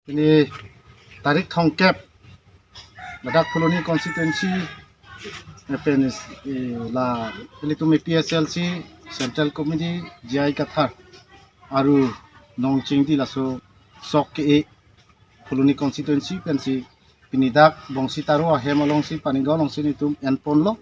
Ini tarik thongkep Badak Colony constituency penis la pelitum PSLC Central Committee Jai Kathar aru nongching di laso sok ke Colony constituency pensi pinidak bongsi taru ahemalongsi paninggaw longsi nitum enpon lo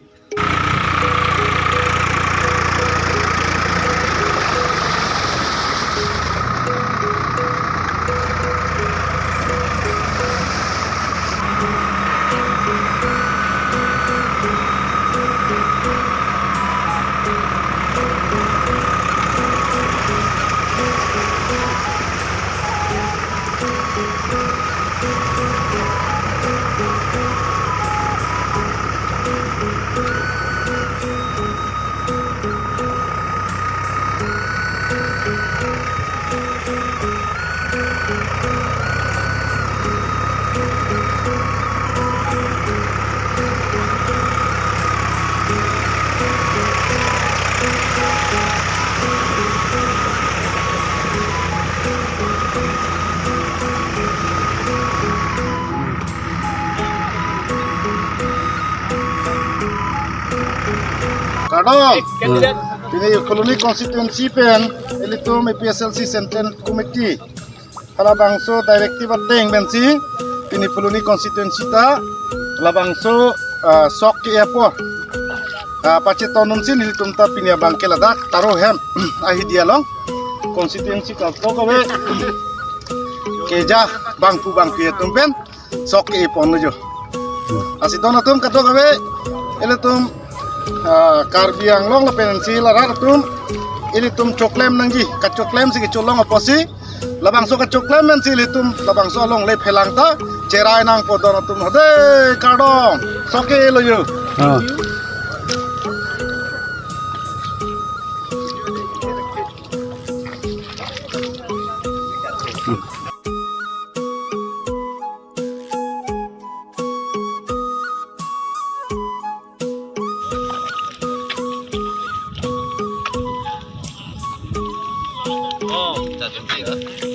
Kadang ini Colony constituency pen itu PSLC Central Committee kalau bangso directive ateng bensi ini Colony constituency ta kalau bangso sok ke airport pace tonun sin ini tumta pini bangke ladak taruh hem ahi dialog constituency ka kawe keja bangku ya tumpen sok ke pon jo asidon atum kato kawe ele tum Karbiang long lapen si larar tum ini tum coklem nangji ka coklem si colong oposi labang so ka coklem men si litum labang so long le phelang ta cerai nang podon tum hode kadong soke lo yo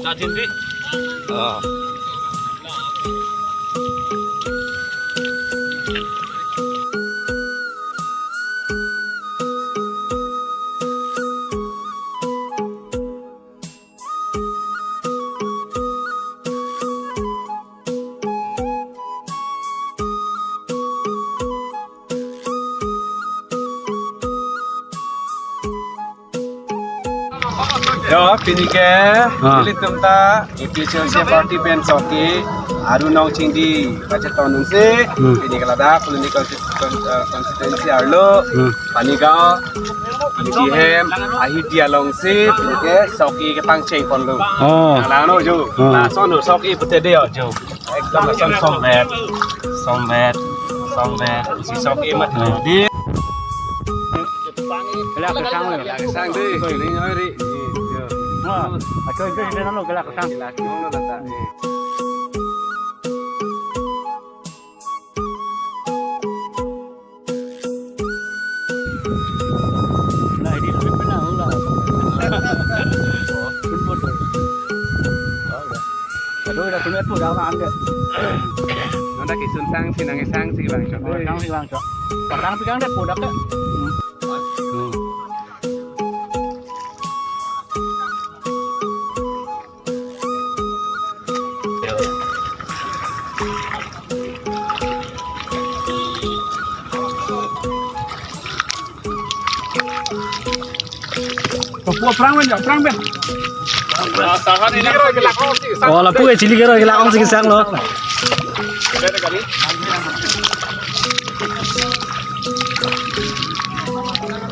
Đã chuẩn bị. Yo, pini ke, pilih tempat PSLC party pen soki, aru nongching di baca tahun nungsi, pini kelada, Colony constituency arlo, panigau, jihem, ahi dialog si, pini ke soki ke pangceng pon lo, lah no jo, lah sono soki putih dia jo, ekdom son sombet, si soki mati di. Kelak kesang deh, ini hari. Chơi chơi nó cái là cái sang là nó là tại này đi biết cái nào là đôi là tôi biết đào ăn đấy nó đã cái xuân sang thì là cái sang thì vàng chọn sang thì vàng chọn còn sang thì cái đẹp phù đắp đấy perang ben. Oh, la puge chili kero gila ong sing sang lo.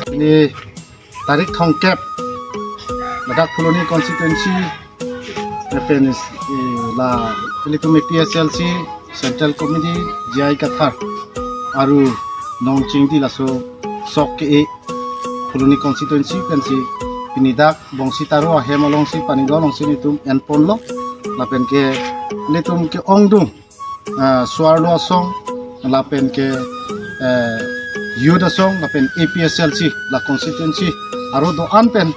Ini tarik thongkep Badak Colony constituency penis la pelitum PSLC Central Committee Jai Kathar aru nongching di laso sok ke Colony constituency pensi pinidak bongsi taru ahemalongsi paninggaw longsi nitum enpon lo lapen ke nitum ke ongdung suarlo song lapen ke Yuda song lapen APSLC la constituency aro do anpen